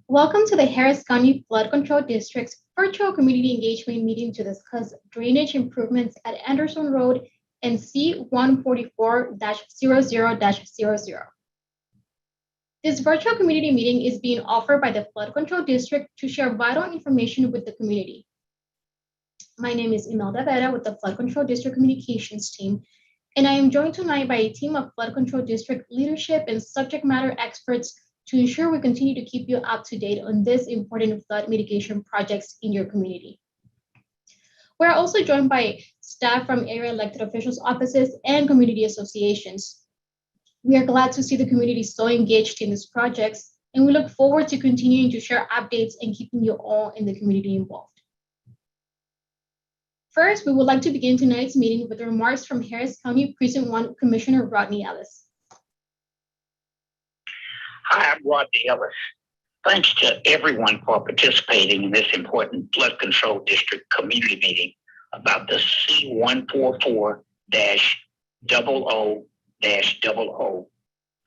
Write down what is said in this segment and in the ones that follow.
Welcome to the Harris County Flood Control District's virtual community engagement meeting to discuss drainage improvements at Anderson Road and C144-00-00. This virtual community meeting is being offered by the Flood Control District to share vital information with the community. My name is Imelda Vera with the Flood Control District Communications team, and I am joined tonight by a team of Flood Control District leadership and subject matter experts to ensure we continue to keep you up to date on this important flood mitigation projects in your community. We're also joined by staff from area elected officials' offices and community associations. We are glad to see the community so engaged in these projects, and we look forward to continuing to share updates and keeping you all in the community involved. First, we would like to begin tonight's meeting with remarks from Harris County Precinct 1 Commissioner Rodney Ellis. Hi, I'm Rodney Ellis. Thanks to everyone for participating in this important Flood Control District community meeting about the C144-00-00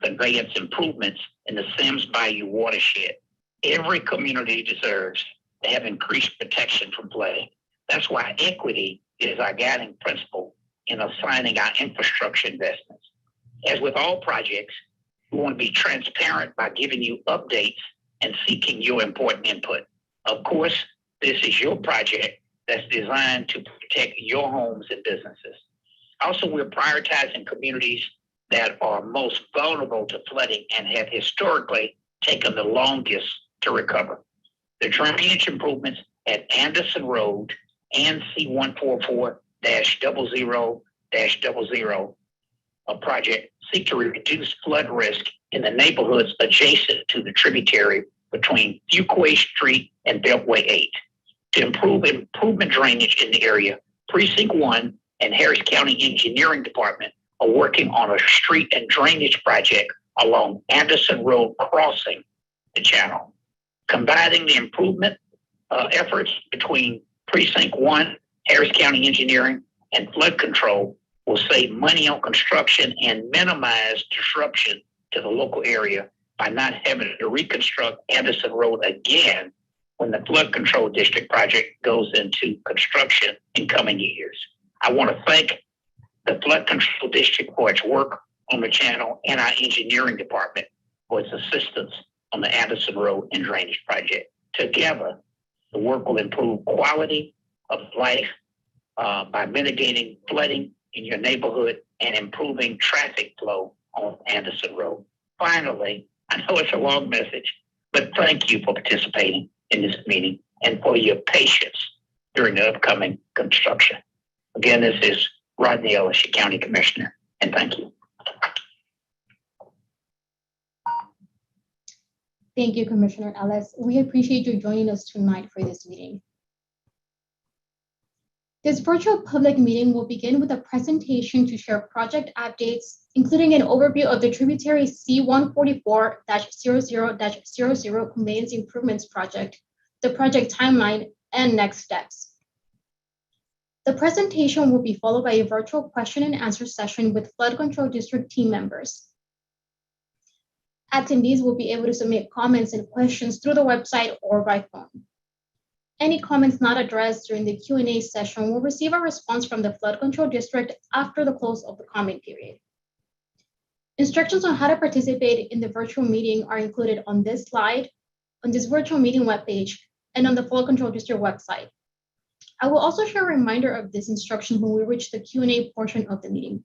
conveyance improvements in the Sims Bayou Watershed. Every community deserves to have increased protection from flooding. That's why equity is our guiding principle in assigning our infrastructure investments. As with all projects, we want to be transparent by giving you updates and seeking your important input. Of course, this is your project that's designed to protect your homes and businesses. Also, we're prioritizing communities that are most vulnerable to flooding and have historically taken the longest to recover. The drainage improvements at Anderson Road and C144-00-00 project seek to reduce flood risk in the neighborhoods adjacent to the tributary between Fuquay Street and Beltway 8. To improve improvement drainage in the area, Precinct 1 and Harris County Engineering Department are working on a street and drainage project along Anderson Road crossing the channel. Combining the improvement efforts between Precinct 1, Harris County Engineering, and flood control will save money on construction and minimize disruption to the local area by not having to reconstruct Anderson Road again when the Flood Control District project goes into construction in coming years. I want to thank the Flood Control District for its work on the channel and our engineering department for its assistance on the Anderson Road and drainage project. Together, the work will improve quality of life by mitigating flooding in your neighborhood and improving traffic flow on Anderson Road. Finally, I know it's a long message, but thank you for participating in this meeting and for your patience during the upcoming construction. Again, this is Rodney Ellis, your County Commissioner, and thank you. Thank you, Commissioner Ellis. We appreciate you joining us tonight for this meeting. This virtual public meeting will begin with a presentation to share project updates, including an overview of the Tributary C144-00-00 conveyance improvements project, the project timeline, and next steps. The presentation will be followed by a virtual question and answer session with Flood Control District team members. Attendees will be able to submit comments and questions through the website or by phone. Any comments not addressed during the Q&A session will receive a response from the Flood Control District after the close of the comment period. Instructions on how to participate in the virtual meeting are included on this slide, on this virtual meeting webpage, and on the Flood Control District website. I will also share a reminder of this instruction when we reach the Q&A portion of the meeting.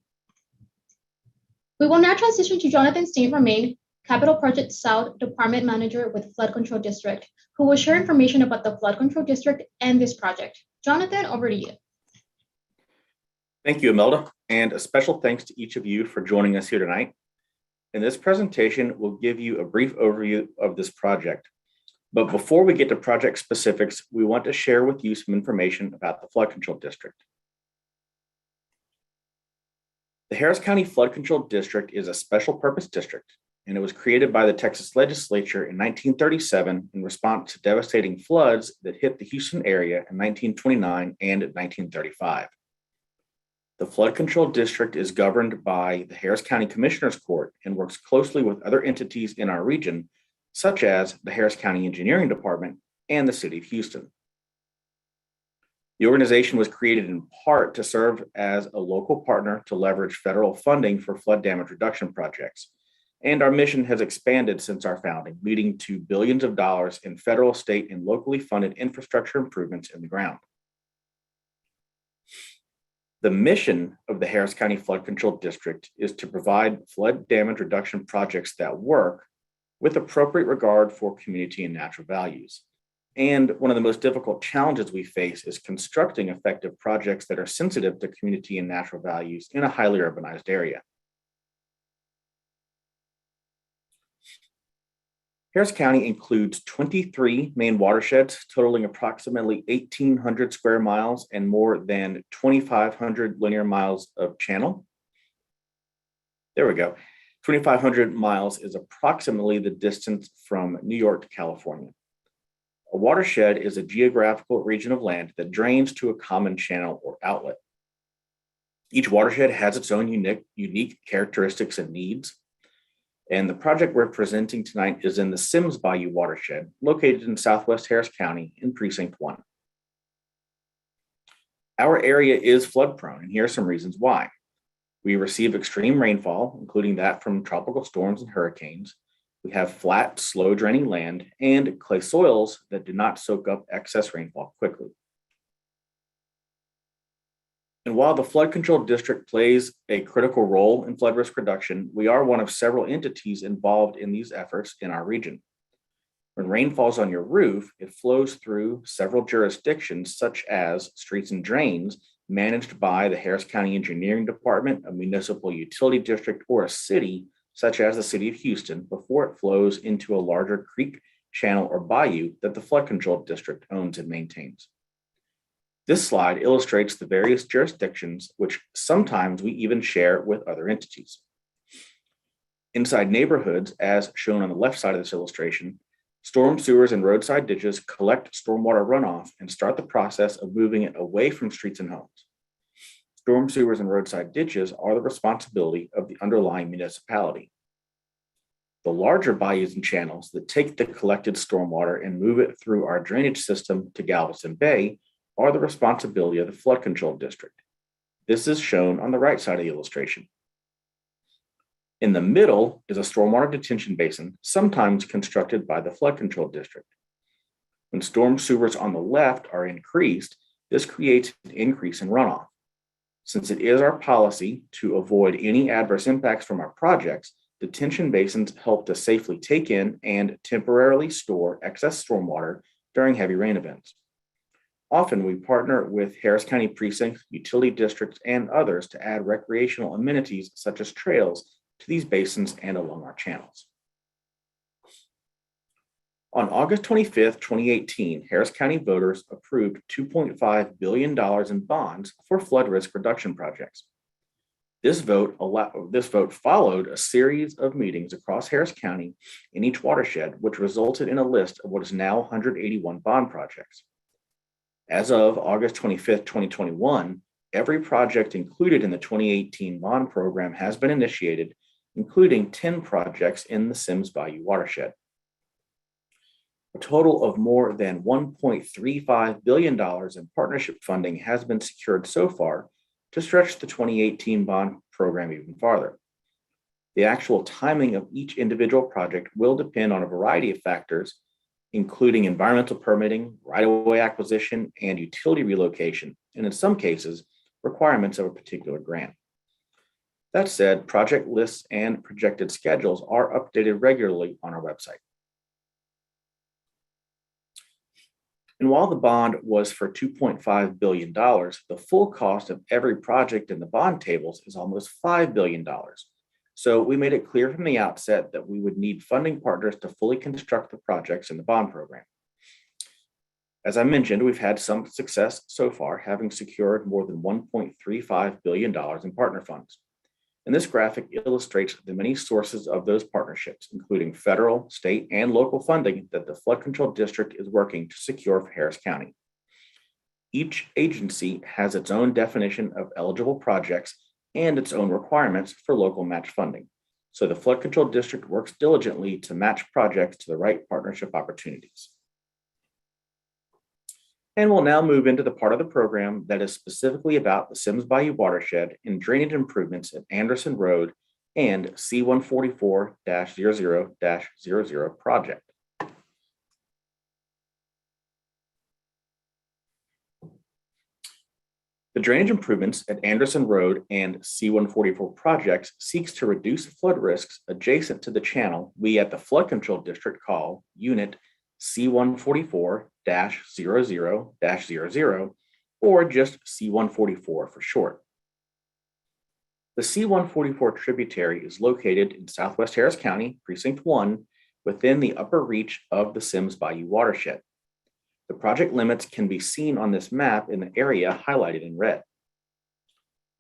We will now transition to Jonathan St-Romain, Capital Project South Department Manager with Flood Control District, who will share information about the Flood Control District and this project. Jonathan, over to you. Thank you, Imelda, and a special thanks to each of you for joining us here tonight. In this presentation, we'll give you a brief overview of this project. But before we get to project specifics, we want to share with you some information about the Flood Control District. The Harris County Flood Control District is a special purpose district, and it was created by the Texas legislature in 1937 in response to devastating floods that hit the Houston area in 1929 and 1935. The Flood Control District is governed by the Harris County Commissioners Court and works closely with other entities in our region such as the Harris County Engineering Department and the City of Houston. The organization was created in part to serve as a local partner to leverage federal funding for flood damage reduction projects, and our mission has expanded since our founding, leading to billions of dollars in federal, state, and locally funded infrastructure improvements in the ground. The mission of the Harris County Flood Control District is to provide flood damage reduction projects that work with appropriate regard for community and natural values. And one of the most difficult challenges we face is constructing effective projects that are sensitive to community and natural values in a highly urbanized area. Harris County includes 23 main watersheds totaling approximately 1,800 square miles and more than 2,500 linear miles of channel. There we go. 2,500 miles is approximately the distance from New York to California. A watershed is a geographical region of land that drains to a common channel or outlet. Each watershed has its own unique characteristics and needs. And the project we're presenting tonight is in the Sims Bayou watershed, located in Southwest Harris County in Precinct 1. Our area is flood prone, and here are some reasons why. We receive extreme rainfall, including that from tropical storms and hurricanes. We have flat, slow draining land and clay soils that do not soak up excess rainfall quickly. And while the Flood Control District plays a critical role in flood risk reduction, we are one of several entities involved in these efforts in our region. When rain falls on your roof, it flows through several jurisdictions, such as streets and drains, managed by the Harris County Engineering Department, a municipal utility district, or a city, such as the City of Houston, before it flows into a larger creek, channel, or bayou that the Flood Control District owns and maintains. This slide illustrates the various jurisdictions, which sometimes we even share with other entities. Inside neighborhoods, as shown on the left side of this illustration, storm sewers and roadside ditches collect stormwater runoff and start the process of moving it away from streets and homes. Storm sewers and roadside ditches are the responsibility of the underlying municipality. The larger bayous and channels that take the collected stormwater and move it through our drainage system to Galveston Bay are the responsibility of the Flood Control District. This is shown on the right side of the illustration. In the middle is a stormwater detention basin, sometimes constructed by the Flood Control District. When storm sewers on the left are increased, this creates an increase in runoff. Since it is our policy to avoid any adverse impacts from our projects, detention basins help to safely take in and temporarily store excess stormwater during heavy rain events. Often we partner with Harris County precincts, utility districts, and others to add recreational amenities such as trails to these basins and along our channels. On August 25th, 2018, Harris County voters approved $2.5 billion in bonds for flood risk reduction projects. This vote followed a series of meetings across Harris County in each watershed, which resulted in a list of what is now 181 bond projects. As of August 25th, 2021, every project included in the 2018 bond program has been initiated, including 10 projects in the Sims Bayou watershed. A total of more than $1.35 billion in partnership funding has been secured so far to stretch the 2018 bond program even farther. The actual timing of each individual project will depend on a variety of factors, including environmental permitting, right-of-way acquisition, and utility relocation, and in some cases, requirements of a particular grant. That said, project lists and projected schedules are updated regularly on our website. And while the bond was for $2.5 billion, the full cost of every project in the bond tables is almost $5 billion. So we made it clear from the outset that we would need funding partners to fully construct the projects in the bond program. As I mentioned, we've had some success so far, having secured more than $1.35 billion in partner funds. And this graphic illustrates the many sources of those partnerships, including federal, state, and local funding that the Flood Control District is working to secure for Harris County. Each agency has its own definition of eligible projects and its own requirements for local match funding. so the Flood Control District works diligently to match projects to the right partnership opportunities. And we'll now move into the part of the program that is specifically about the Sims Bayou Watershed and drainage improvements at Anderson Road and C144-00-00 project. The drainage improvements at Anderson Road and C144 projects seeks to reduce flood risks adjacent to the channel we at the Flood Control District call Unit C144-00-00, or just C144 for short. The C144 tributary is located in southwest Harris County, Precinct 1, within the upper reach of the Sims Bayou Watershed. The project limits can be seen on this map in the area highlighted in red.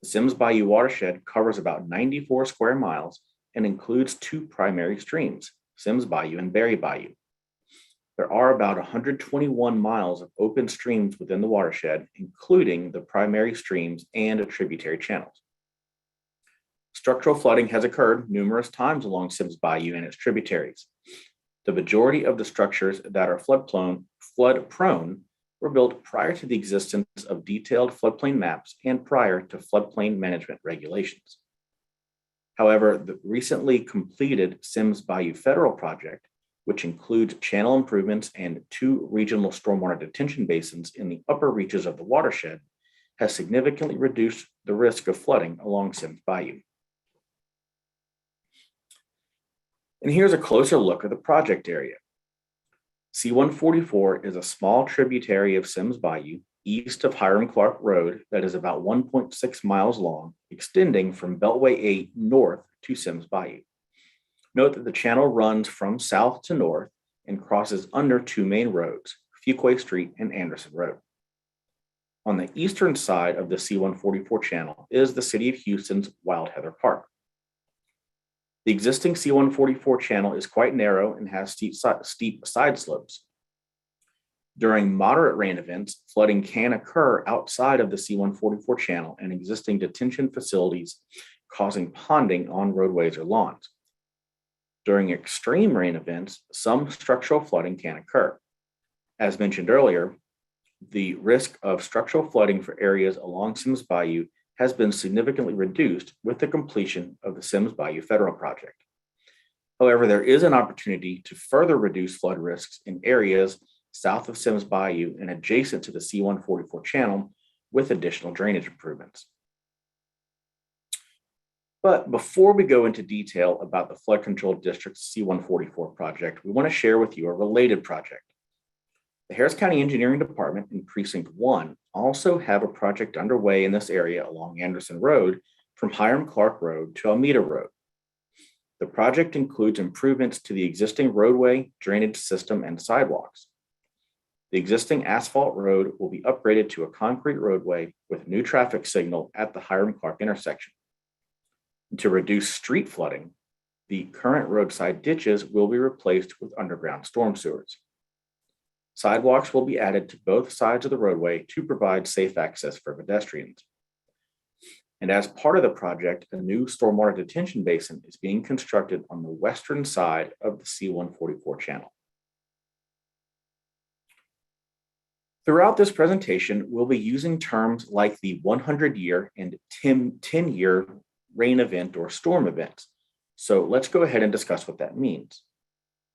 The Sims Bayou Watershed covers about 94 square miles and includes two primary streams, Sims Bayou and Berry Bayou. There are about 121 miles of open streams within the watershed, including the primary streams and tributary channels. Structural flooding has occurred numerous times along Sims Bayou and its tributaries. The majority of the structures that are flood prone were built prior to the existence of detailed floodplain maps and prior to floodplain management regulations. However, the recently completed Sims Bayou Federal project, which includes channel improvements and two regional stormwater detention basins in the upper reaches of the watershed, has significantly reduced the risk of flooding along Sims Bayou. And here's a closer look at the project area. C144 is a small tributary of Sims Bayou east of Hiram Clark Road that is about 1.6 miles long, extending from Beltway 8 north to Sims Bayou. Note that the channel runs from south to north and crosses under two main roads, Fuquay Street and Anderson Road. On the eastern side of the C144 channel is the City of Houston's Wild Heather Park. The existing C144 channel is quite narrow and has steep side slopes. During moderate rain events, flooding can occur outside of the C144 channel and existing detention facilities, causing ponding on roadways or lawns. During extreme rain events, some structural flooding can occur. As mentioned earlier, the risk of structural flooding for areas along Sims Bayou has been significantly reduced with the completion of the Sims Bayou Federal project. However, there is an opportunity to further reduce flood risks in areas south of Sims Bayou and adjacent to the C144 channel with additional drainage improvements. But before we go into detail about the Flood Control District's C144 project, we want to share with you a related project. The Harris County Engineering Department in Precinct 1 also have a project underway in this area along Anderson Road from Hiram Clark Road to Almeda Road. The project includes improvements to the existing roadway, drainage system, and sidewalks. The existing asphalt road will be upgraded to a concrete roadway with new traffic signal at the Hiram Clark intersection. And to reduce street flooding, the current roadside ditches will be replaced with underground storm sewers. Sidewalks will be added to both sides of the roadway to provide safe access for pedestrians. And as part of the project, a new stormwater detention basin is being constructed on the western side of the C144 channel. Throughout this presentation, we'll be using terms like the 100-year and 10-year rain event or storm events. So let's go ahead and discuss what that means.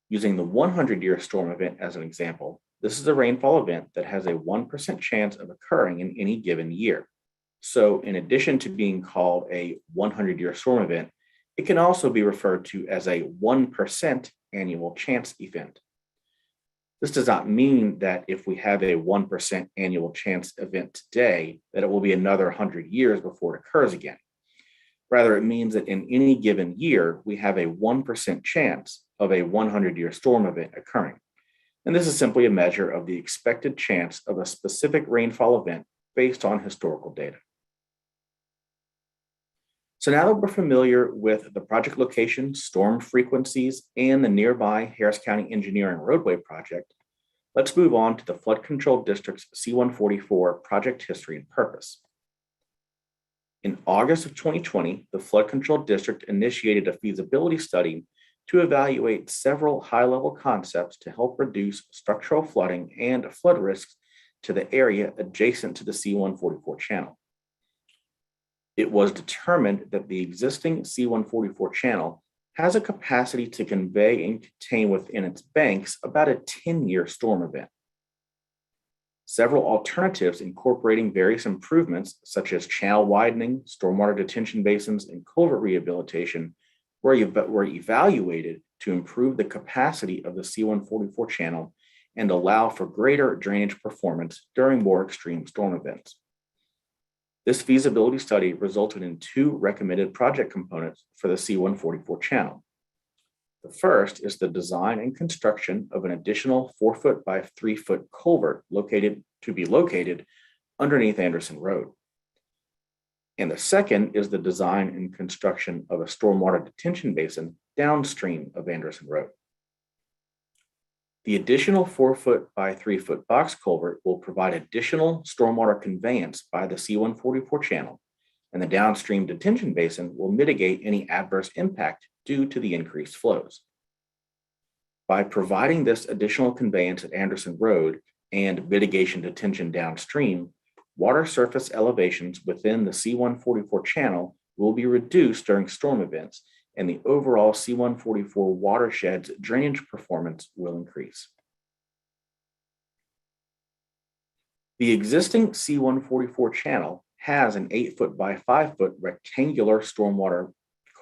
Using the 100-year storm event as an example, this is a rainfall event that has a 1% chance of occurring in any given year. So in addition to being called a 100-year storm event, it can also be referred to as a 1% annual chance event. This does not mean that if we have a 1% annual chance event today, that it will be another 100 years before it occurs again. Rather, it means that in any given year, we have a 1% chance of a 100-year storm event occurring. And this is simply a measure of the expected chance of a specific rainfall event based on historical data. So now that we're familiar with the project location, storm frequencies, and the nearby Harris County Engineering Roadway project, let's move on to the Flood Control District's C144 project history and purpose. In August of 2020, the Flood Control District initiated a feasibility study to evaluate several high-level concepts to help reduce structural flooding and flood risks to the area adjacent to the C144 channel. It was determined that the existing C144 channel has a capacity to convey and contain within its banks about a 10-year storm event. Several alternatives incorporating various improvements, such as channel widening, stormwater detention basins, and culvert rehabilitation, were evaluated to improve the capacity of the C144 channel and allow for greater drainage performance during more extreme storm events. This feasibility study resulted in two recommended project components for the C144 channel. The first is the design and construction of an additional 4-foot by 3-foot culvert located underneath Anderson Road. And the second is the design and construction of a stormwater detention basin downstream of Anderson Road. The additional 4-foot by 3-foot box culvert will provide additional stormwater conveyance by the C144 channel, and the downstream detention basin will mitigate any adverse impact due to the increased flows. By providing this additional conveyance at Anderson Road and mitigation detention downstream, water surface elevations within the C144 channel will be reduced during storm events, and the overall C144 watershed's drainage performance will increase. The existing C144 channel has an 8-foot by 5-foot rectangular stormwater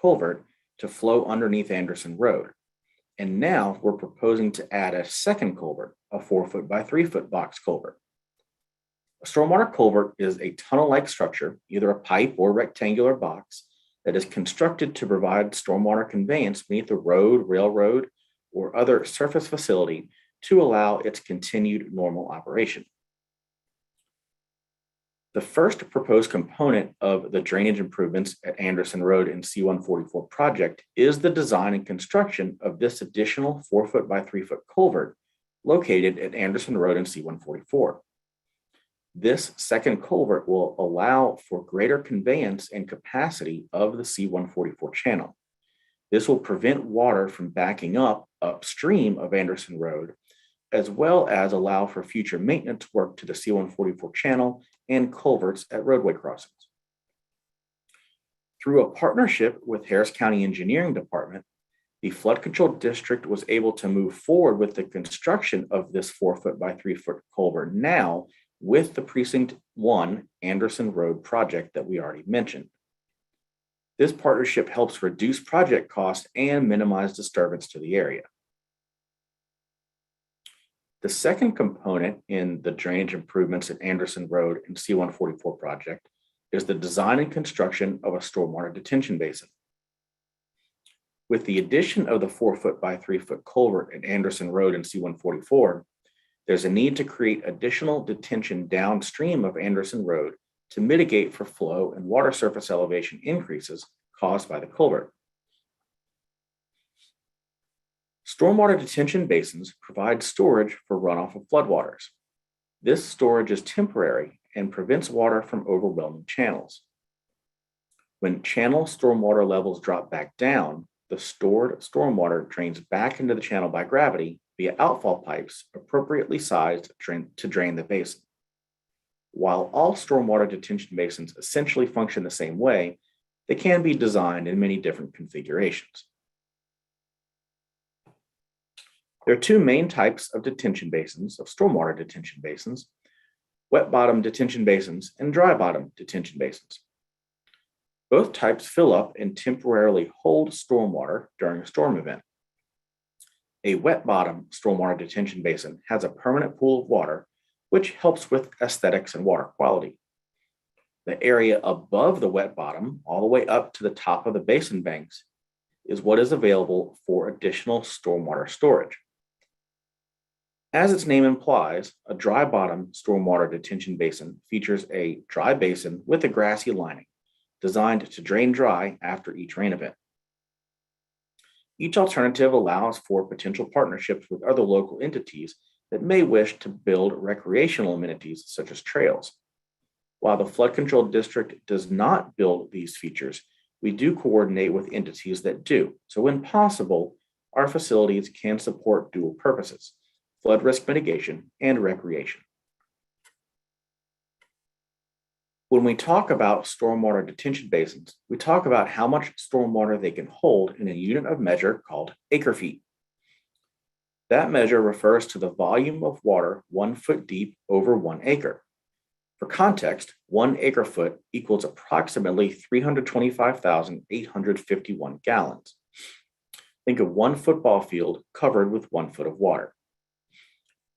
culvert to flow underneath Anderson Road. And now we're proposing to add a second culvert, a 4-foot by 3-foot box culvert. A stormwater culvert is a tunnel-like structure, either a pipe or rectangular box, that is constructed to provide stormwater conveyance beneath a road, railroad, or other surface facility to allow its continued normal operation. The first proposed component of the drainage improvements at Anderson Road and C144 project is the design and construction of this additional 4-foot by 3-foot culvert located at Anderson Road and C144. This second culvert will allow for greater conveyance and capacity of the C144 channel. This will prevent water from backing up upstream of Anderson Road, as well as allow for future maintenance work to the C144 channel and culverts at roadway crossings. Through a partnership with Harris County Engineering Department, the Flood Control District was able to move forward with the construction of this 4-foot by 3-foot culvert now with the Precinct 1 Anderson Road project that we already mentioned. This partnership helps reduce project costs and minimize disturbance to the area. The second component in the drainage improvements at Anderson Road and C144 project is the design and construction of a stormwater detention basin. With the addition of the 4-foot by 3-foot culvert at Anderson Road and C144, there's a need to create additional detention downstream of Anderson Road to mitigate for flow and water surface elevation increases caused by the culvert. Stormwater detention basins provide storage for runoff of floodwaters. This storage is temporary and prevents water from overwhelming channels. When channel stormwater levels drop back down, the stored stormwater drains back into the channel by gravity via outfall pipes appropriately sized to drain the basin. While all stormwater detention basins essentially function the same way, they can be designed in many different configurations. There are two main types of detention basins, of stormwater detention basins: wet bottom detention basins and dry bottom detention basins. Both types fill up and temporarily hold stormwater during a storm event. A wet bottom stormwater detention basin has a permanent pool of water, which helps with aesthetics and water quality. The area above the wet bottom, all the way up to the top of the basin banks, is what is available for additional stormwater storage. As its name implies, a dry bottom stormwater detention basin features a dry basin with a grassy lining, designed to drain dry after each rain event. Each alternative allows for potential partnerships with other local entities that may wish to build recreational amenities such as trails. While the flood control district does not build these features, we do coordinate with entities that do. So when possible, our facilities can support dual purposes: flood risk mitigation and recreation. When we talk about stormwater detention basins, we talk about how much stormwater they can hold in a unit of measure called acre feet. That measure refers to the volume of water 1 foot deep over 1 acre. For context, 1 acre foot equals approximately 325,851 gallons. Think of 1 football field covered with 1 foot of water.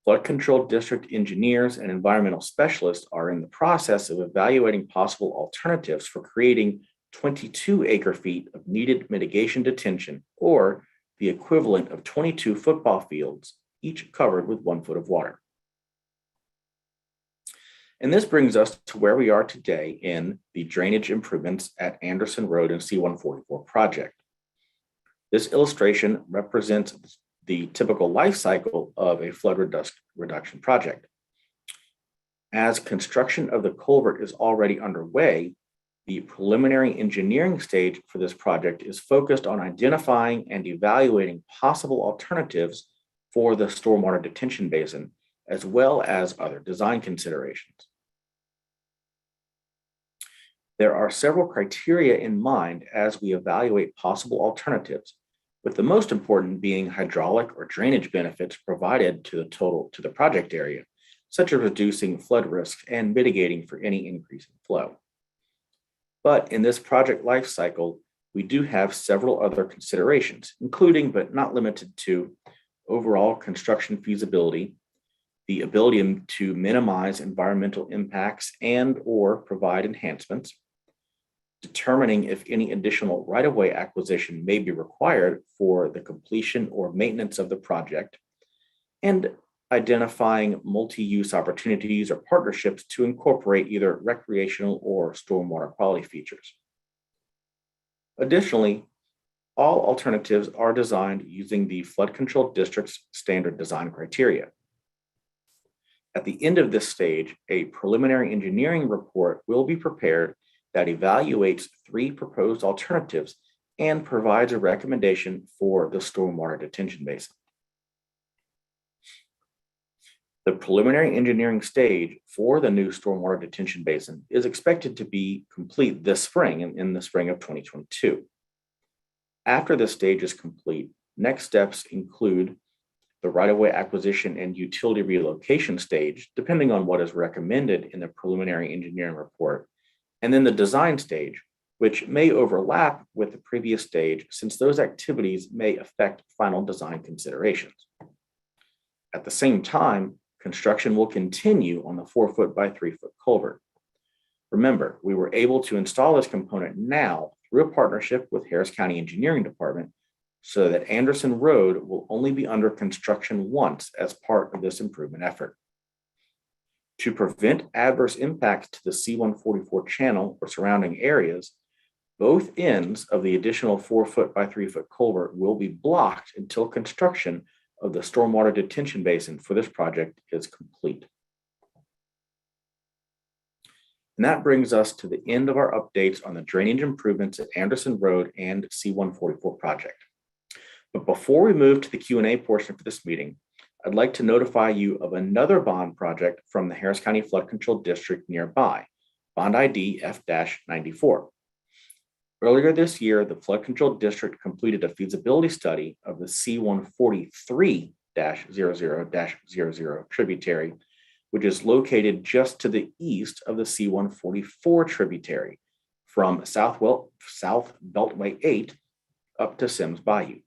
Flood control district engineers and environmental specialists are in the process of evaluating possible alternatives for creating 22 acre feet of needed mitigation detention, or the equivalent of 22 football fields, each covered with 1 foot of water. And this brings us to where we are today in the drainage improvements at Anderson Road and C144 project. This illustration represents the typical life cycle of a flood reduction project. As construction of the culvert is already underway, the preliminary engineering stage for this project is focused on identifying and evaluating possible alternatives for the stormwater detention basin, as well as other design considerations. There are several criteria in mind as we evaluate possible alternatives, with the most important being hydraulic or drainage benefits provided to the project area, such as reducing flood risks and mitigating for any increase in flow. But in this project life cycle, we do have several other considerations, including but not limited to overall construction feasibility, the ability to minimize environmental impacts and or provide enhancements, determining if any additional right-of-way acquisition may be required for the completion or maintenance of the project, and identifying multi-use opportunities or partnerships to incorporate either recreational or stormwater quality features. Additionally, all alternatives are designed using the Flood Control District's standard design criteria. At the end of this stage, a preliminary engineering report will be prepared that evaluates 3 proposed alternatives and provides a recommendation for the stormwater detention basin. The preliminary engineering stage for the new stormwater detention basin is expected to be complete this spring, in the spring of 2022. After this stage is complete, next steps include the right-of-way acquisition and utility relocation stage, depending on what is recommended in the preliminary engineering report, and then the design stage, which may overlap with the previous stage since those activities may affect final design considerations. At the same time, construction will continue on the 4 foot by 3 foot culvert. Remember, we were able to install this component now through a partnership with Harris County Engineering Department, so that Anderson Road will only be under construction once as part of this improvement effort. To prevent adverse impacts to the C144 channel or surrounding areas, both ends of the additional 4 foot by 3 foot culvert will be blocked until construction of the stormwater detention basin for this project is complete. And that brings us to the end of our updates on the drainage improvements at Anderson Road and C144 project. But before we move to the Q&A portion for this meeting, I'd like to notify you of another bond project from the Harris County Flood Control District nearby, Bond ID F-94. Earlier this year, the Flood Control District completed a feasibility study of the C143-00-00 tributary, which is located just to the east of the C144 tributary from South Beltway 8 up to Sims Bayou.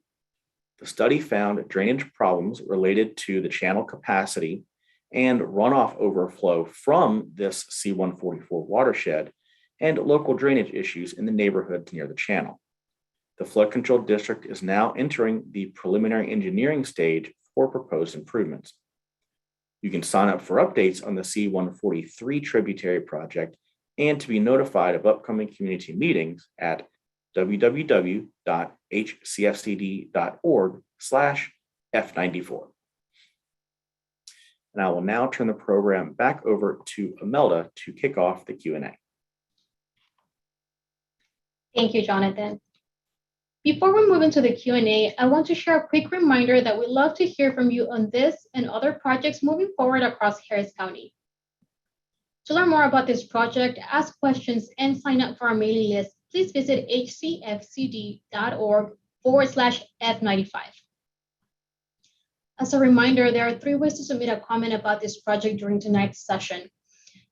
The study found drainage problems related to the channel capacity and runoff overflow from this C144 watershed and local drainage issues in the neighborhoods near the channel. The Flood Control District is now entering the preliminary engineering stage for proposed improvements. You can sign up for updates on the C143 tributary project and to be notified of upcoming community meetings at www.hcfcd.org/F94. And I will now turn the program back over to Imelda to kick off the Q&A. Thank you, Jonathan. Before we move into the Q&A, I want to share a quick reminder that we'd love to hear from you on this and other projects moving forward across Harris County. To learn more about this project, ask questions, and sign up for our mailing list, please visit hcfcd.org/F95. As a reminder, there are 3 ways to submit a comment about this project during tonight's session.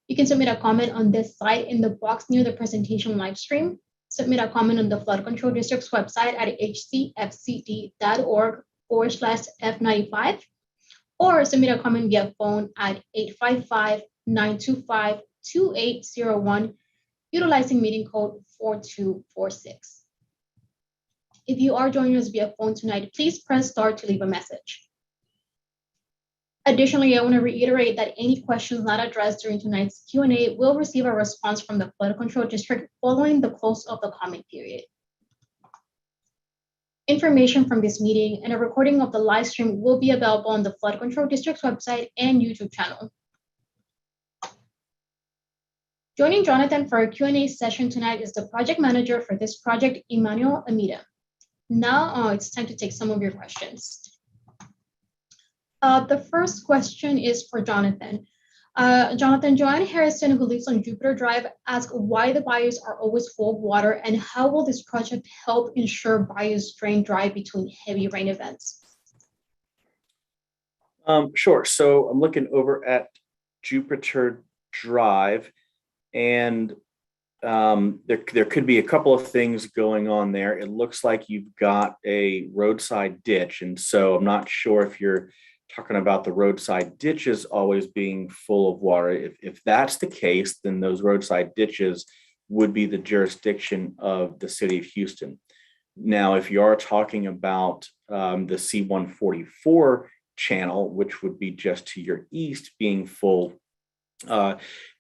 You can submit a comment on this site in the box near the presentation live stream, submit a comment on the Flood Control District's website at hcfcd.org/F95, or submit a comment via phone at 855-925-2801, utilizing meeting code 4246. If you are joining us via phone tonight, please press star to leave a message. Additionally, I want to reiterate that any questions not addressed during tonight's Q&A will receive a response from the Flood Control District following the close of the comment period. Information from this meeting and a recording of the live stream will be available on the Flood Control District's website and YouTube channel. Joining Jonathan for our Q&A session tonight is the project manager for this project, Emmanuel Amida. Now it's time to take some of your questions. The first question is for Jonathan. Jonathan, Joanne Harrison, who lives on Jupiter Drive, asked why the bayous are always full of water and how will this project help ensure bayous drain dry between heavy rain events? Sure. So I'm looking over at Jupiter Drive, and there could be a couple of things going on there. It looks like you've got a roadside ditch, and so I'm not sure if you're talking about the roadside ditches always being full of water. If that's the case, then those roadside ditches would be the jurisdiction of the city of Houston. Now, if you are talking about the C144 channel, which would be just to your east being full,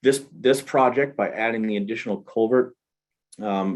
this project, by adding the additional culvert,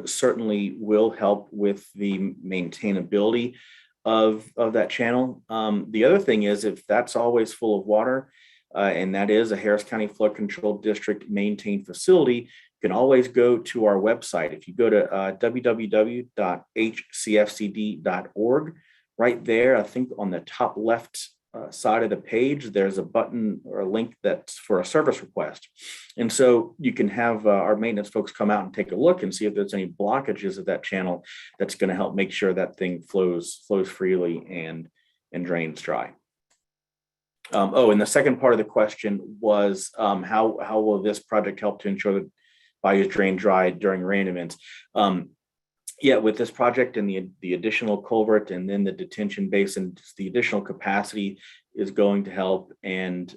certainly will help with the maintainability of that channel. The other thing is, if that's always full of water, and that is a Harris County Flood Control District maintained facility, you can always go to our website. If you go to www.hcfcd.org, right there, I think on the top left side of the page, there's a button or a link that's for a service request. And so you can have our maintenance folks come out and take a look and see if there's any blockages of that channel that's going to help make sure that thing flows freely and drains dry. And the second part of the question was, how will this project help to ensure that bayous drain dry during rain events? Yeah, with this project and the additional culvert and then the detention basin, the additional capacity is going to help. And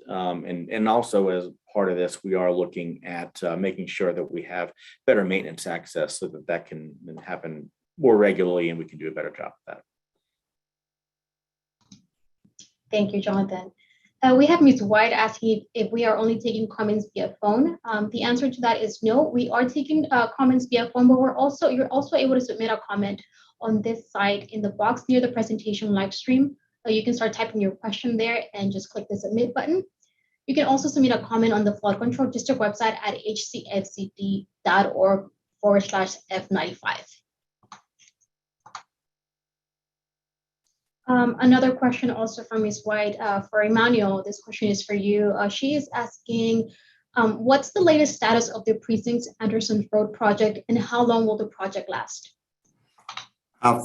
also as part of this, we are looking at making sure that we have better maintenance access so that can happen more regularly and we can do a better job of that. Thank you, Jonathan. We have Ms. White asking if we are only taking comments via phone. The answer to that is no, we are taking comments via phone, but you're also able to submit a comment on this site in the box near the presentation live stream. You can start typing your question there and just click the submit button. You can also submit a comment on the Flood Control District website at hcfcd.org/F95. Another question also from Ms. White for Emmanuel. This question is for you. She is asking, what's the latest status of the Precincts Anderson Road project and how long will the project last?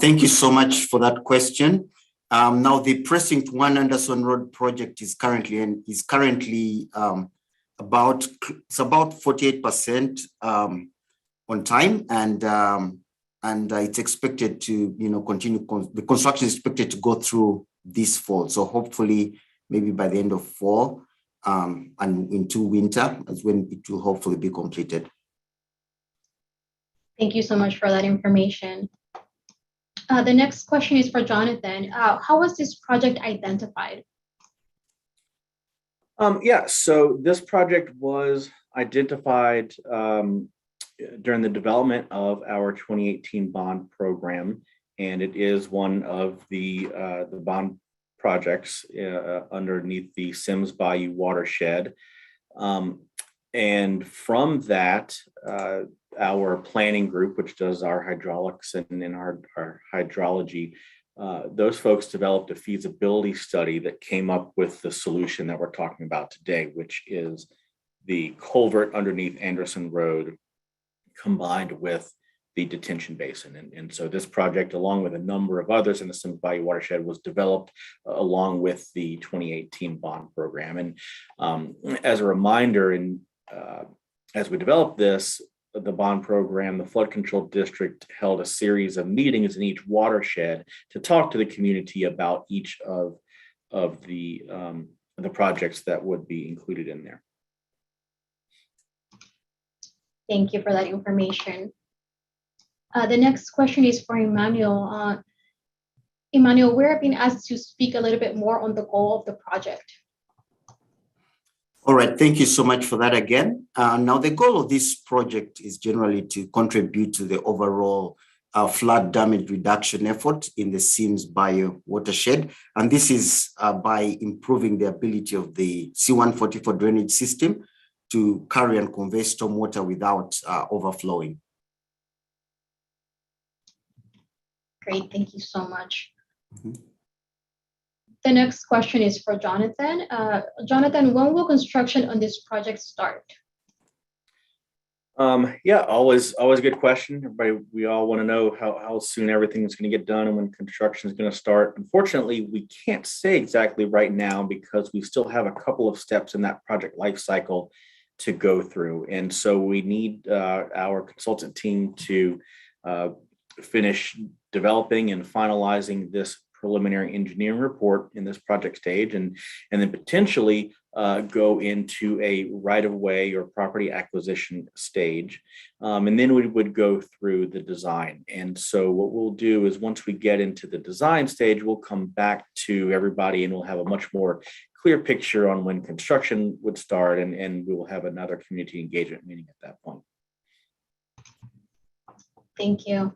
Thank you so much for that question. Now the Precinct 1 Anderson Road project is currently about 48% on time, and it's expected to continue. The construction is expected to go through this fall. So hopefully maybe by the end of fall and into winter is when it will hopefully be completed. Thank you so much for that information. The next question is for Jonathan. How was this project identified? Yeah, so this project was identified during the development of our 2018 bond program, and it is one of the bond projects underneath the Sims Bayou Watershed. And from that, our planning group, which does our hydraulics and in our hydrology, those folks developed a feasibility study that came up with the solution that we're talking about today, which is the culvert underneath Anderson Road combined with the detention basin. And so this project, along with a number of others in the Sims Bayou Watershed, was developed along with the 2018 bond program. And as a reminder, as we developed this, the bond program, the flood control district held a series of meetings in each watershed to talk to the community about each of the projects that would be included in there. Thank you for that information. The next question is for Emmanuel. Emmanuel, we're being asked to speak a little bit more on the goal of the project. All right, thank you so much for that again. Now, the goal of this project is generally to contribute to the overall flood damage reduction effort in the Sims Bayou watershed. And this is by improving the ability of the C144 drainage system to carry and convey stormwater without overflowing. Great, thank you so much. The next question is for Jonathan. Jonathan, when will construction on this project start? Yeah, always a good question. Everybody, we all want to know how soon everything is going to get done and when construction is going to start. Unfortunately, we can't say exactly right now because we still have a couple of steps in that project life cycle to go through. And so we need our consultant team to finish developing and finalizing this preliminary engineering report in this project stage, and then potentially go into a right-of-way or property acquisition stage. And then we would go through the design. And so what we'll do is once we get into the design stage, we'll come back to everybody and we'll have a much more clear picture on when construction would start, and we will have another community engagement meeting at that point. Thank you.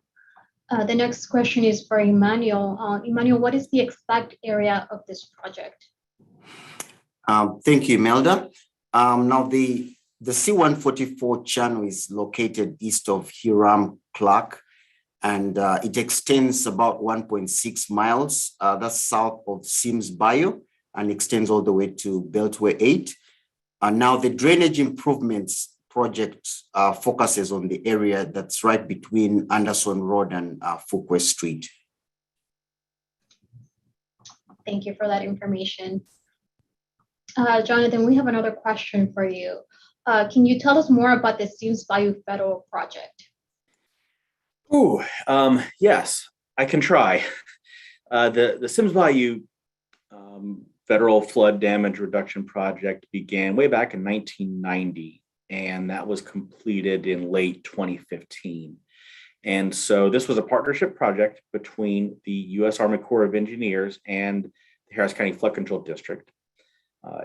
The next question is for Emmanuel. Emmanuel, what is the exact area of this project? Thank you, Imelda. Now, the C144 channel is located east of Hiram Clark, and it extends about 1.6 miles. That's south of Sims Bayou and extends all the way to Beltway 8. Now, the drainage improvements project focuses on the area that's right between Anderson Road and Fuqua Street. Thank you for that information. Jonathan, we have another question for you. Can you tell us more about the Sims Bayou Federal Project? Yes, I can try. The Sims Bayou Federal Flood Damage Reduction Project began way back in 1990. And that was completed in late 2015. And so this was a partnership project between the U.S. Army Corps of Engineers and the Harris County Flood Control District.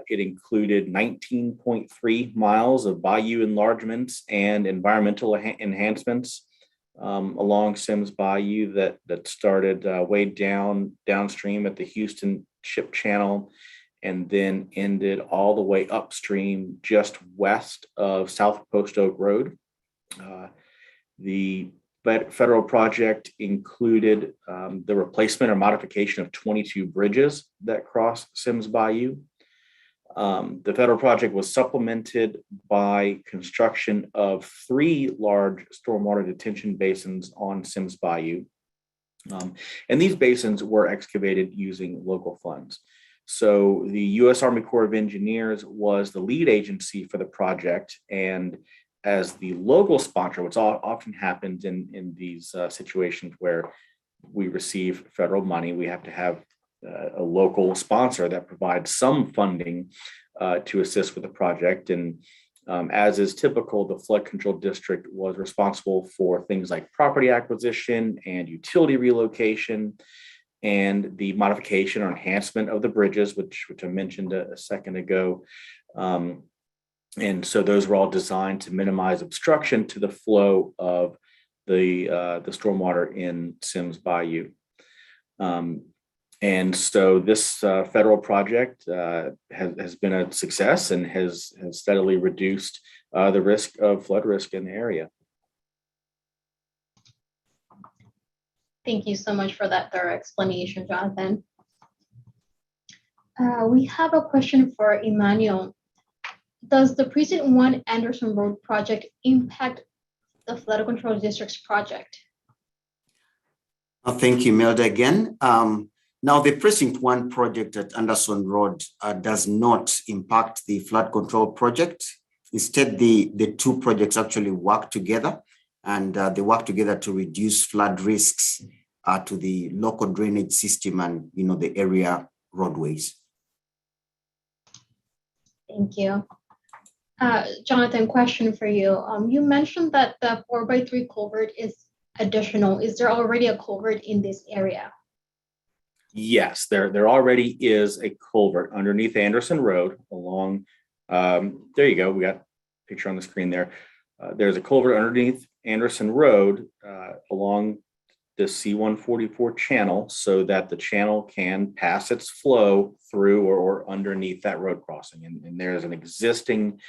It included 19.3 miles of bayou enlargements and environmental enhancements along Sims Bayou that started way downstream at the Houston Ship Channel, and then ended all the way upstream just west of South Post Oak Road. The federal project included the replacement or modification of 22 bridges that cross Sims Bayou. The federal project was supplemented by construction of 3 large stormwater detention basins on Sims Bayou. And these basins were excavated using local funds. So the U.S. Army Corps of Engineers was the lead agency for the project, and as the local sponsor, which often happens in these situations where we receive federal money, we have to have a local sponsor that provides some funding to assist with the project. And as is typical, the Flood Control District was responsible for things like property acquisition and utility relocation, and the modification or enhancement of the bridges, which I mentioned a second ago. And so those were all designed to minimize obstruction to the flow of the stormwater in Sims Bayou. And so this federal project has been a success and has steadily reduced the risk of flood risk in the area. Thank you so much for that thorough explanation, Jonathan. We have a question for Emmanuel. Does the Precinct 1 Anderson Road project impact the Flood Control District's project? Thank you, Melda, again. Now, the Precinct 1 project at Anderson Road does not impact the flood control project. Instead, the two projects actually work together, and they work together to reduce flood risks to the local drainage system and the area roadways. Thank you. Jonathan, question for you. You mentioned that the 4x3 culvert is additional. Is there already a culvert in this area? Yes, there already is a culvert underneath Anderson Road along, there you go, we got a picture on the screen there. There's a culvert underneath Anderson Road along the C144 channel so that the channel can pass its flow through or underneath that road crossing. And there's an existing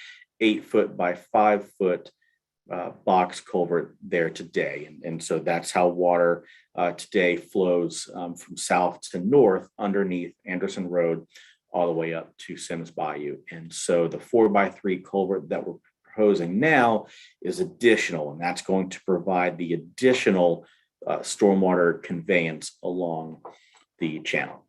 8-foot by 5-foot box culvert there today. And so that's how water today flows from south to north underneath Anderson Road all the way up to Sims Bayou. And so the 4x3 culvert that we're proposing now is additional, and that's going to provide the additional stormwater conveyance along the channel.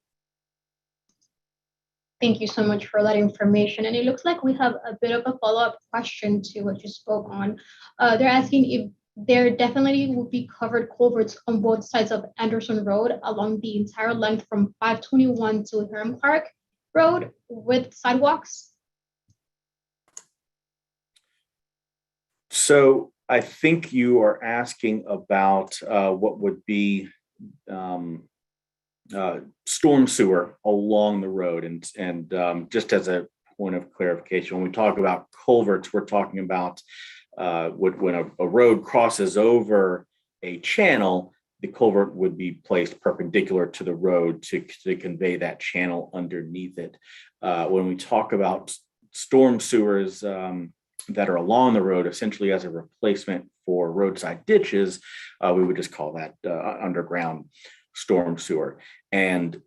Thank you so much for that information. And it looks like we have a bit of a follow-up question to what you spoke on. They're asking if there definitely will be covered culverts on both sides of Anderson Road along the entire length from 521 to Hiram Park Road with sidewalks. So I think you are asking about what would be storm sewer along the road. And just as a point of clarification, when we talk about culverts, we're talking about when a road crosses over a channel, the culvert would be placed perpendicular to the road to convey that channel underneath it. When we talk about storm sewers that are along the road, essentially as a replacement for roadside ditches, we would just call that underground storm sewer. And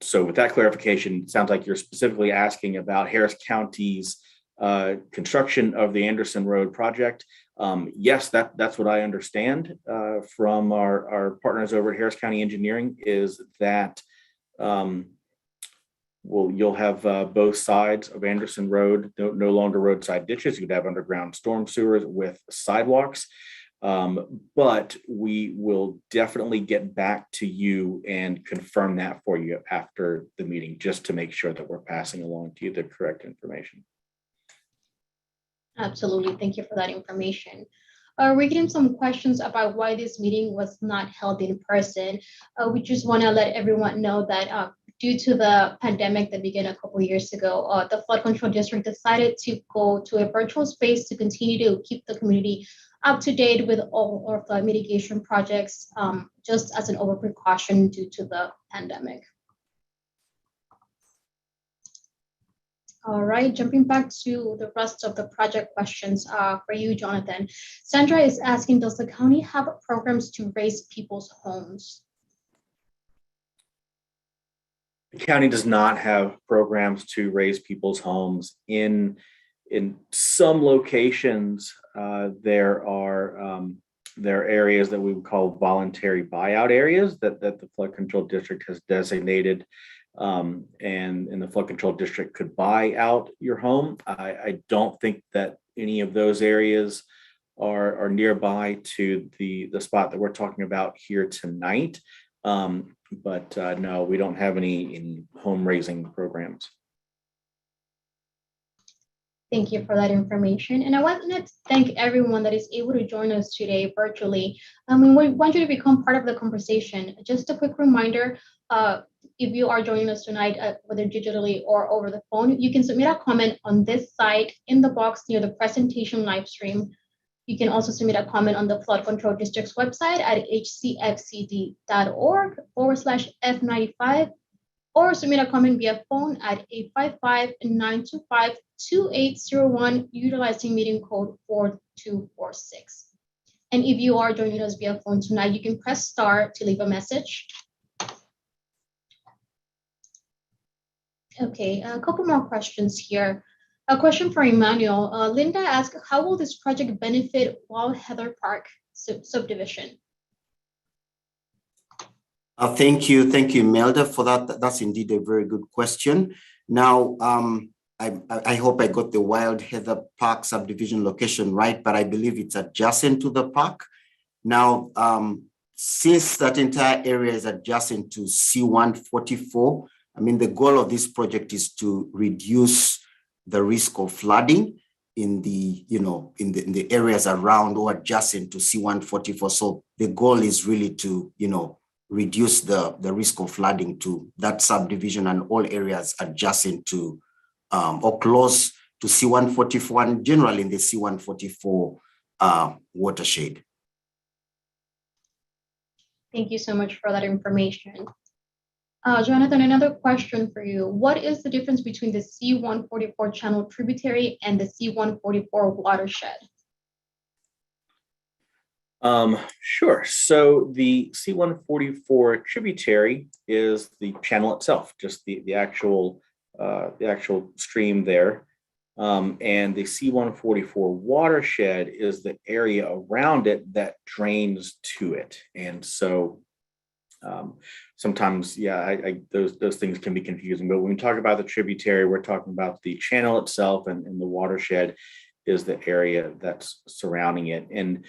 so with that clarification, it sounds like you're specifically asking about Harris County's construction of the Anderson Road project. Yes, that's what I understand from our partners over at Harris County Engineering is that you'll have both sides of Anderson Road, no longer roadside ditches. You'd have underground storm sewers with sidewalks. But we will definitely get back to you and confirm that for you after the meeting, just to make sure that we're passing along to you the correct information. Absolutely. Thank you for that information. We're getting some questions about why this meeting was not held in person. We just want to let everyone know that due to the pandemic that began a couple of years ago, the Flood Control District decided to go to a virtual space to continue to keep the community up to date with all our flood mitigation projects, just as an over precaution due to the pandemic. All right, jumping back to the rest of the project questions for you, Jonathan. Sandra is asking, does the county have programs to raise people's homes? The county does not have programs to raise people's homes. In some locations, there are areas that we would call voluntary buyout areas that the Flood Control District has designated, and the Flood Control District could buy out your home. I don't think that any of those areas are nearby to the spot that we're talking about here tonight. But no, we don't have any home raising programs. Thank you for that information. And I want to thank everyone that is able to join us today virtually. We want you to become part of the conversation. Just a quick reminder, if you are joining us tonight, whether digitally or over the phone, you can submit a comment on this site in the box near the presentation live stream. You can also submit a comment on the Flood Control District's website at hcfcd.org/F95 or submit a comment via phone at 855-925-2801 utilizing meeting code 4246. And if you are joining us via phone tonight, you can press star to leave a message. Okay, a couple more questions here. A question for Emmanuel. Linda asked, how will this project benefit Wild Heather Park subdivision? Thank you, Imelda, for that. That's indeed a very good question. Now, I hope I got the Wild Heather Park subdivision location right, but I believe it's adjacent to the park. Now, since that entire area is adjacent to C144, I mean, the goal of this project is to reduce the risk of flooding in the, in the areas around or adjacent to C144. So the goal is really to, reduce the risk of flooding to that subdivision and all areas adjacent to or close to C144 and generally in the C144 watershed. Thank you so much for that information. Jonathan, another question for you. What is the difference between the C144 channel tributary and the C144 watershed? Sure. So the C144 tributary is the channel itself, just the actual stream there. And the C144 watershed is the area around it that drains to it. And so sometimes, those things can be confusing. But when we talk about the tributary, we're talking about the channel itself, and the watershed is the area that's surrounding it. And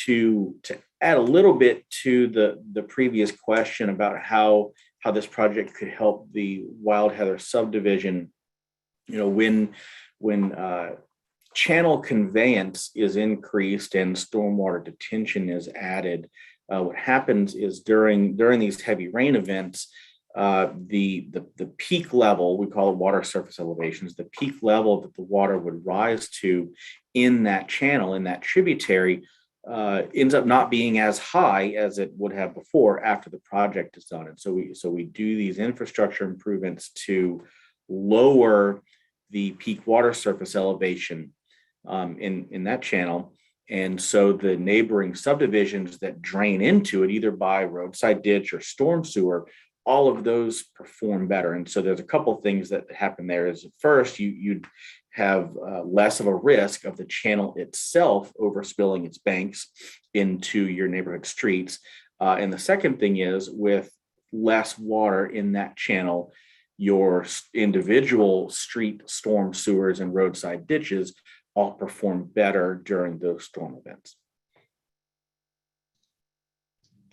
to add a little bit to the previous question about how this project could help the Wild Heather subdivision, when channel conveyance is increased and stormwater detention is added, what happens is during these heavy rain events, the peak level, we call it water surface elevations, the peak level that the water would rise to in that channel, in that tributary, ends up not being as high as it would have before after the project is done. And so we do these infrastructure improvements to lower the peak water surface elevation in that channel. And so the neighboring subdivisions that drain into it, either by roadside ditch or storm sewer, all of those perform better. And so there's a couple of things that happen there. Is first, you'd have less of a risk of the channel itself overspilling its banks into your neighborhood streets. And the second thing is, with less water in that channel, your individual street storm sewers and roadside ditches all perform better during those storm events.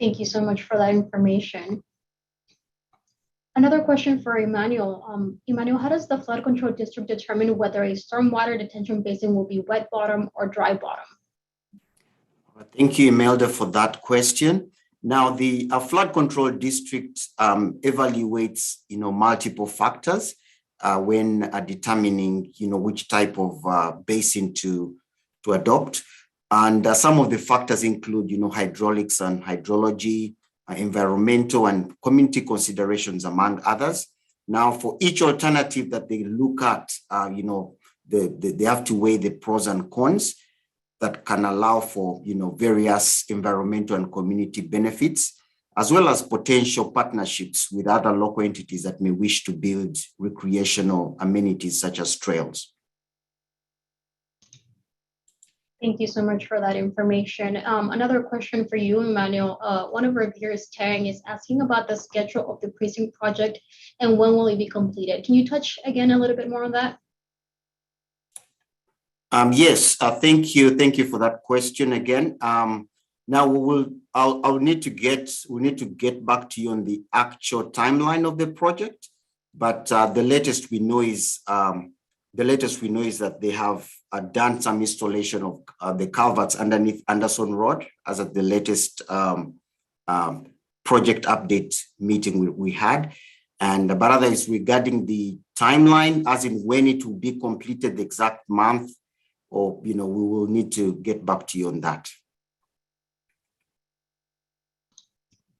Thank you so much for that information. Another question for Emmanuel. Emmanuel, how does the flood control district determine whether a stormwater detention basin will be wet bottom or dry bottom? Thank you, Imelda, for that question. Now, the flood control district evaluates, multiple factors when determining, which type of basin to adopt. And some of the factors include, hydraulics and hydrology, environmental and community considerations, among others. Now, for each alternative that they look at, they have to weigh the pros and cons that can allow for, various environmental and community benefits, as well as potential partnerships with other local entities that may wish to build recreational amenities such as trails. Thank you so much for that information. Another question for you, Emmanuel. One of our viewers, Tang, is asking about the schedule of the precinct project and when will it be completed. Can you touch again a little bit more on that? Yes, thank you. Thank you for that question again. Now we'll need to get back to you on the actual timeline of the project, but the latest we know is that they have done some installation of the culverts underneath Anderson Road, as at the latest project update meeting we had. And but otherwise, regarding the timeline, as in when it will be completed, the exact month, or we will need to get back to you on that.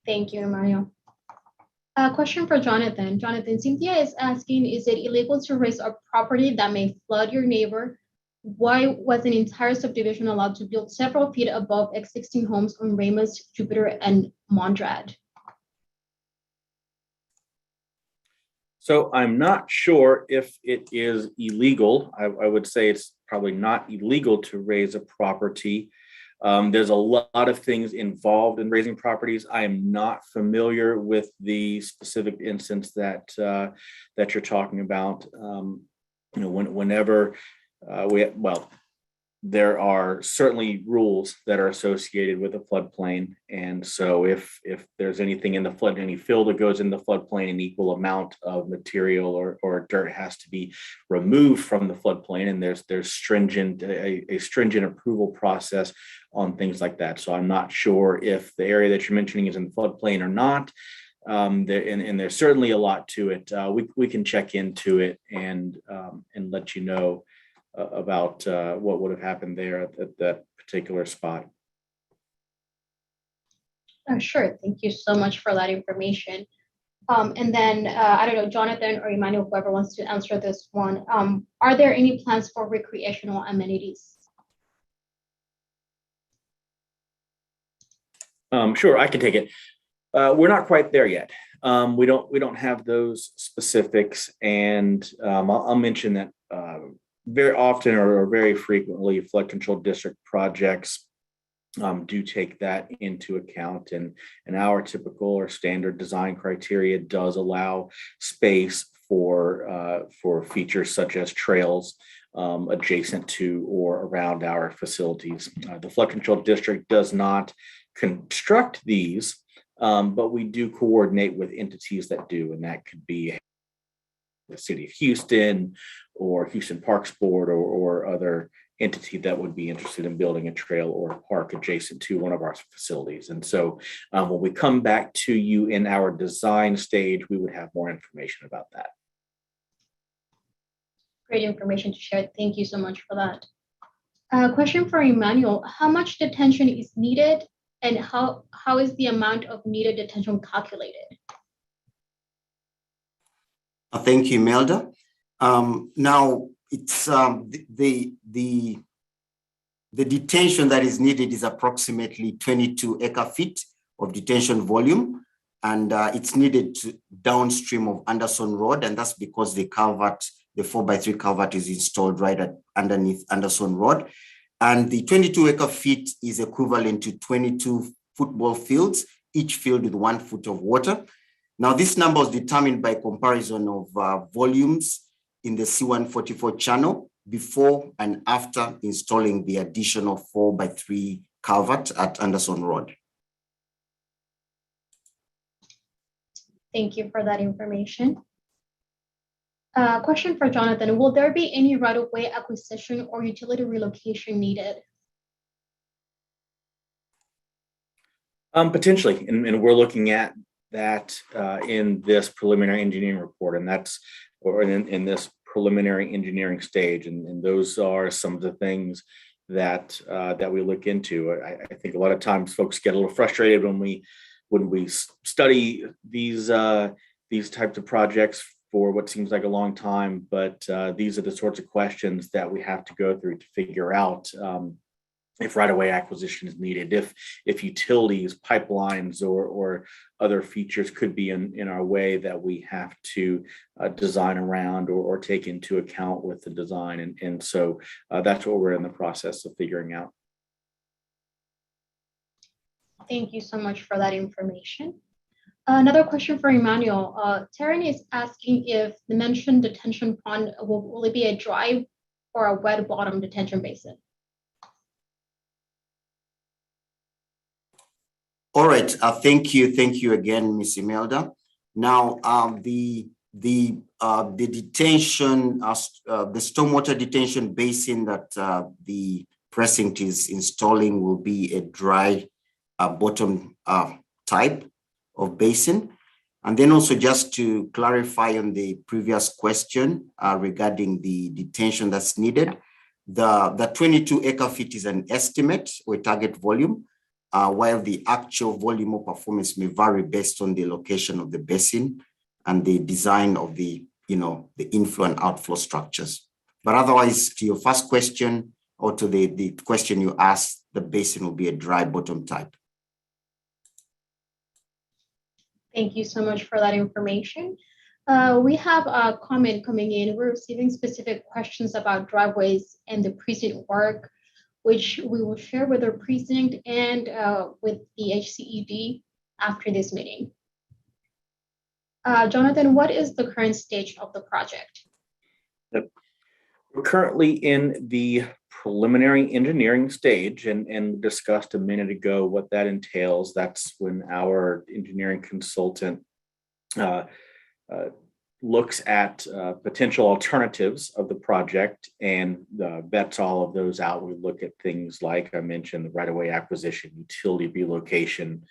Thank you, Emmanuel. A question for Jonathan. Jonathan, Cynthia is asking, is it illegal to raise a property that may flood your neighbor? Why was an entire subdivision allowed to build several feet above existing homes on Ramus, Jupiter, and Mondrad? So I'm not sure if it is illegal. I would say it's probably not illegal to raise a property. There's a lot of things involved in raising properties. I am not familiar with the specific instance that that you're talking about. Whenever there are certainly rules that are associated with a floodplain, and so if there's anything in the flood, any fill that goes in the floodplain, an equal amount of material or dirt has to be removed from the floodplain, and there's a stringent approval process on things like that. So I'm not sure if the area that you're mentioning is in the floodplain or not. And there's certainly a lot to it. We can check into it and let you know about what would have happened there at that particular spot. Sure. Thank you so much for that information. And then I don't know, Jonathan or Emmanuel, whoever wants to answer this one. Are there any plans for recreational amenities? Sure, I can take it. We're not quite there yet. We don't have those specifics, and I'll mention that very often or very frequently, flood control district projects do take that into account, and our typical or standard design criteria does allow space for features such as trails adjacent to or around our facilities. The flood control district does not construct these, but we do coordinate with entities that do, and that could be the city of Houston or Houston Parks Board or other entity that would be interested in building a trail or a park adjacent to one of our facilities. And so when we come back to you in our design stage, we would have more information about that. Great information to share. Thank you so much for that. Question for Emmanuel. How much detention is needed, and how is the amount of needed detention calculated? Thank you, Imelda. Now, it's the detention that is needed is approximately 22 acre-feet of detention volume, and it's needed downstream of Anderson Road, and that's because the culvert, the 4x3 culvert, is installed right underneath Anderson Road. And the 22 acre-feet is equivalent to 22 football fields, each filled with 1 foot of water. Now, this number was determined by comparison of volumes in the C144 channel before and after installing the additional 4x3 culvert at Anderson Road. Thank you for that information. Question for Jonathan. Will there be any right-of-way acquisition or utility relocation needed? Potentially, and we're looking at that in this preliminary engineering report, and that's in this preliminary engineering stage, and those are some of the things that we look into. I think a lot of times folks get a little frustrated when we study these types of projects for what seems like a long time, but these are the sorts of questions that we have to go through to figure out if right-of-way acquisition is needed, if utilities, pipelines, or other features could be in our way that we have to design around or take into account with the design. And so that's what we're in the process of figuring out. Thank you so much for that information. Another question for Emmanuel. Taryn is asking if the mentioned detention pond will it be a dry or a wet bottom detention basin? All right, thank you again, Ms. Imelda. Now, the detention, the stormwater detention basin that the Precinct is installing will be a dry bottom type of basin. And then also just to clarify on the previous question regarding the detention that's needed, the 22 acre-feet is an estimate or target volume. while the actual volume of performance may vary based on the location of the basin and the design of the inflow and outflow structures. But otherwise, to your first question, or to the question you asked, the basin will be a dry bottom type. Thank you so much for that information. We have a comment coming in. We're receiving specific questions about driveways and the precinct work, which we will share with our precinct and with the HCED after this meeting. Jonathan, what is the current stage of the project? We're currently in the preliminary engineering stage and discussed a minute ago what that entails. That's when our engineering consultant looks at potential alternatives of the project and vets all of those out. We look at things like I mentioned, the right-of-way acquisition, utility relocation,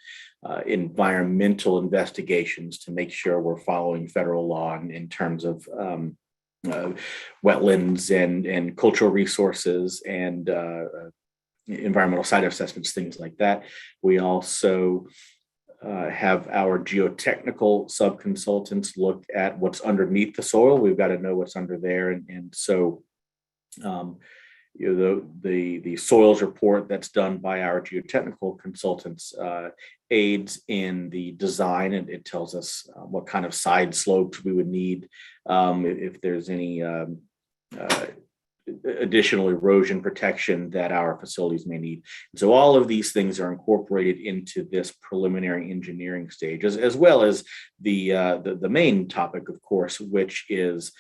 environmental investigations to make sure we're following federal law in terms of wetlands and cultural resources and environmental site assessments, things like that. We also have our geotechnical sub-consultants look at what's underneath the soil. We've got to know what's under there. And so the soils report that's done by our geotechnical consultants aids in the design, and it tells us what kind of side slopes we would need, if there's any additional erosion protection that our facilities may need. So all of these things are incorporated into this preliminary engineering stage, as well as the main topic, of course, which is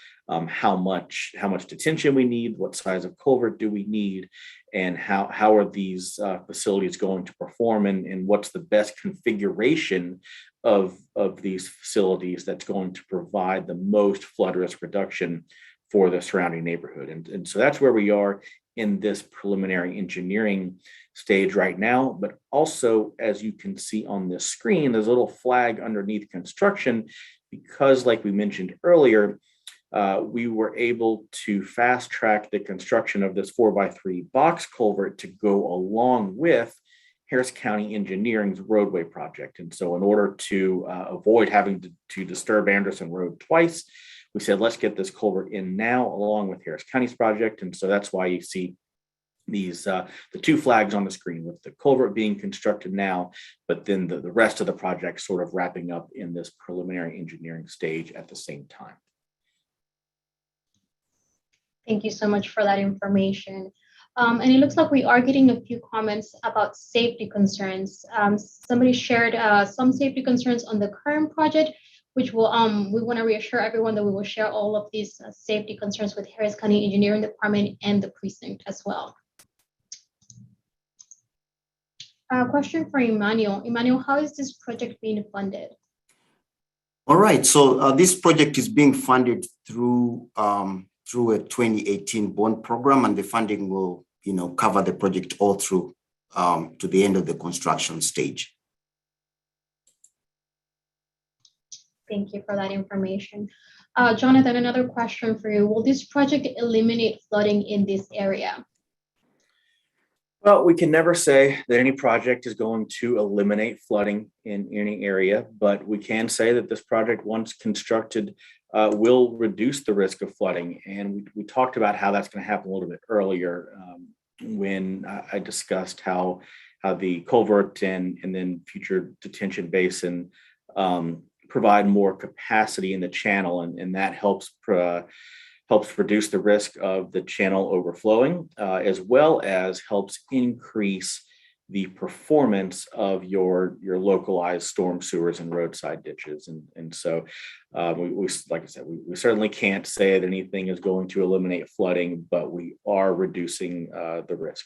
how much detention we need, what size of culvert do we need, and how are these facilities going to perform, and what's the best configuration of these facilities that's going to provide the most flood risk reduction for the surrounding neighborhood. And so that's where we are in this preliminary engineering stage right now. But also, as you can see on this screen, there's a little flag underneath construction, because like we mentioned earlier, we were able to fast track the construction of this 4x3 box culvert to go along with Harris County Engineering's roadway project. And so in order to avoid having to disturb Anderson Road twice, we said, let's get this culvert in now along with Harris County's project. And so that's why you see these the two flags on the screen, with the culvert being constructed now, but then the rest of the project sort of wrapping up in this preliminary engineering stage at the same time. Thank you so much for that information. And it looks like we are getting a few comments about safety concerns. Somebody shared some safety concerns on the current project, which will we want to reassure everyone that we will share all of these safety concerns with Harris County Engineering Department and the precinct as well. Question for Emmanuel. Emmanuel, how is this project being funded? All right, so this project is being funded through a 2018 bond program, and the funding will cover the project all through to the end of the construction stage. Thank you for that information. Jonathan, another question for you. Will this project eliminate flooding in this area? Well, we can never say that any project is going to eliminate flooding in any area, but we can say that this project, once constructed, will reduce the risk of flooding. And we talked about how that's going to happen a little bit earlier when I discussed how the culvert and then future detention basin provide more capacity in the channel, and that helps reduce the risk of the channel overflowing, as well as helps increase the performance of your localized storm sewers and roadside ditches. And so we like I said, we certainly can't say that anything is going to eliminate flooding, but we are reducing the risk.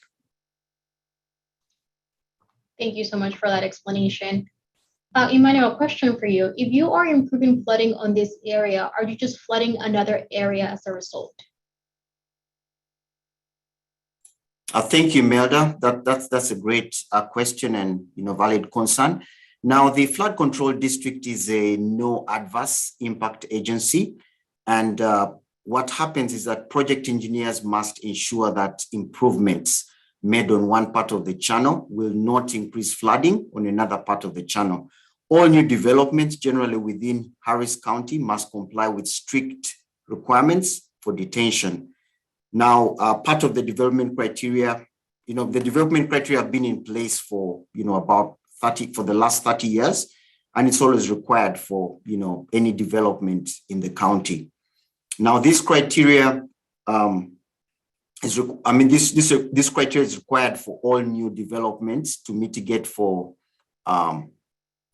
Thank you so much for that explanation. Emmanuel, a question for you. If you are improving flooding on this area, are you just flooding another area as a result? Thank you, Melda. That's a great question and valid concern. Now, the Flood Control District is a no adverse impact agency, and what happens is that project engineers must ensure that improvements made on one part of the channel will not increase flooding on another part of the channel. All new developments generally within Harris County must comply with strict requirements for detention. Now, part of the development criteria, the development criteria have been in place for, for the last 30 years, and it's always required for, any development in the county. Now, this criteria this criteria is required for all new developments to mitigate for, all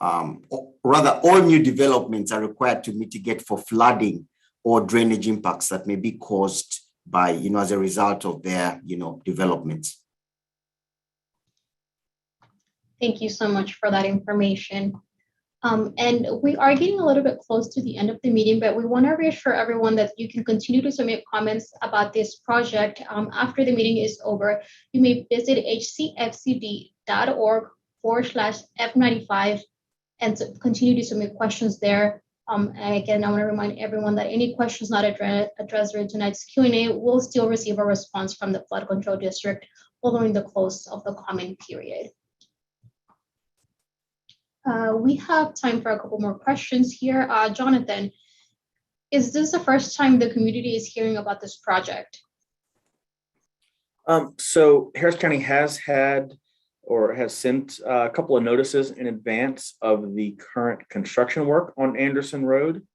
new developments are required to mitigate for flooding or drainage impacts that may be caused by, as a result of their, developments. Thank you so much for that information. And we are getting a little bit close to the end of the meeting, but we want to reassure everyone that you can continue to submit comments about this project after the meeting is over. You may visit hcfcd.org/F95 and continue to submit questions there. And again, I want to remind everyone that any questions not addressed during tonight's Q&A will still receive a response from the Flood Control District following the close of the comment period. We have time for a couple more questions here. Jonathan, is this the first time the community is hearing about this project? So Harris County has had or has sent a couple of notices in advance of the current construction work on Anderson Road.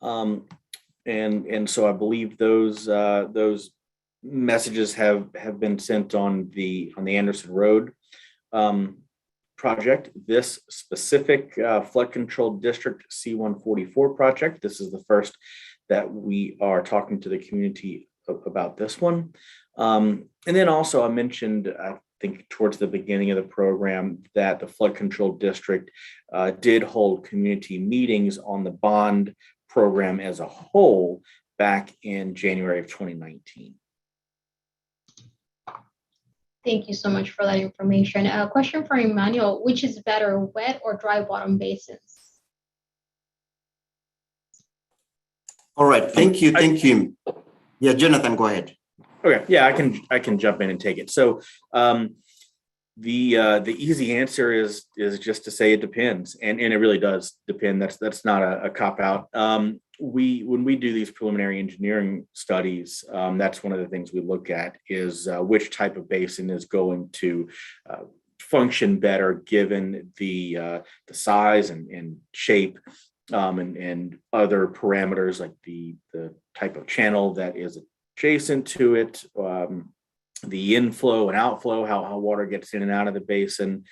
And so I believe those messages have been sent on the Anderson Road project. This specific flood control district C144 project, this is the first that we are talking to the community about this one. And then also I mentioned, I think towards the beginning of the program, that the flood control district did hold community meetings on the bond program as a whole back in January of 2019. Thank you so much for that information. A question for Emmanuel: which is better, wet or dry bottom basins? All right, thank you. Yeah, Jonathan, go ahead. Okay, yeah, I can jump in and take it. So the easy answer is just to say it depends, and it really does depend. That's not a cop out. When we do these preliminary engineering studies, that's one of the things we look at is which type of basin is going to function better given the size and shape and other parameters like the type of channel that is adjacent to it, the inflow and outflow, how water gets in and out of the basin.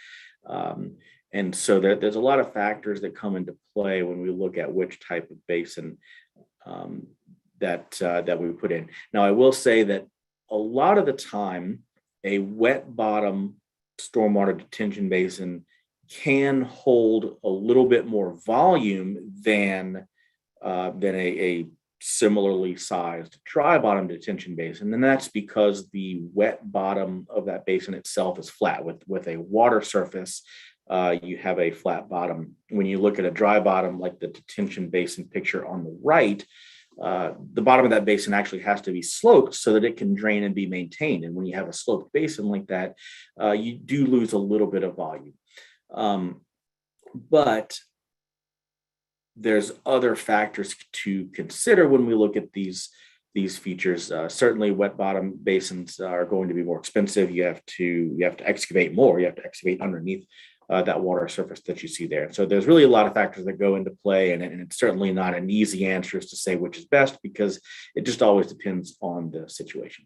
And so there's a lot of factors that come into play when we look at which type of basin that we put in. Now, I will say that a lot of the time, a wet bottom stormwater detention basin can hold a little bit more volume than a similarly sized dry bottom detention basin. And that's because the wet bottom of that basin itself is flat. With a water surface, you have a flat bottom. When you look at a dry bottom, like the detention basin picture on the right, the bottom of that basin actually has to be sloped so that it can drain and be maintained. And when you have a sloped basin like that, you do lose a little bit of volume. But there's other factors to consider when we look at these features. Certainly wet bottom basins are going to be more expensive. You have to excavate more. You have to excavate underneath that water surface that you see there. So there's really a lot of factors that go into play, and it's certainly not an easy answer to say which is best, because it just always depends on the situation.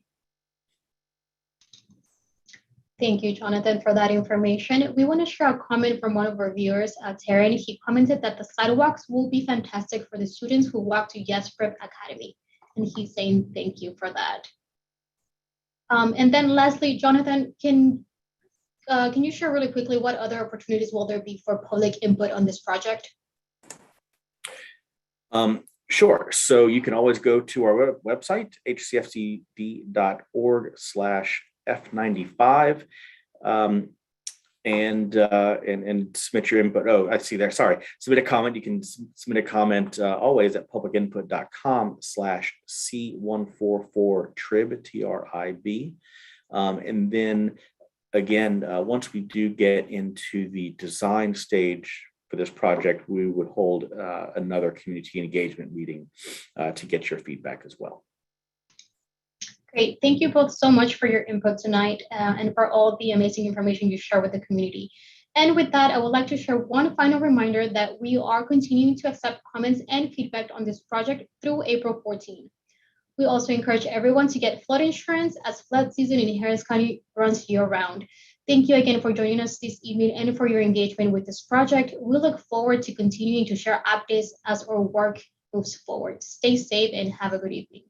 Thank you, Jonathan, for that information. We want to share a comment from one of our viewers, Taryn. He commented that the sidewalks will be fantastic for the students who walk to Yes Prep Academy. And he's saying thank you for that. And then lastly, Jonathan, can you share really quickly what other opportunities will there be for public input on this project? Sure. So you can always go to our website, hcfcd.org/F95, and submit your input. Oh, I see there. Sorry. Submit a comment. You can submit a comment always at publicinput.com/C144trib, TRIB. And then again, once we do get into the design stage for this project, we would hold another community engagement meeting to get your feedback as well. Great. Thank you both so much for your input tonight and for all the amazing information you share with the community. And with that, I would like to share one final reminder that we are continuing to accept comments and feedback on this project through April 14. We also encourage everyone to get flood insurance as flood season in Harris County runs year-round. Thank you again for joining us this evening and for your engagement with this project. We look forward to continuing to share updates as our work moves forward. Stay safe and have a good evening.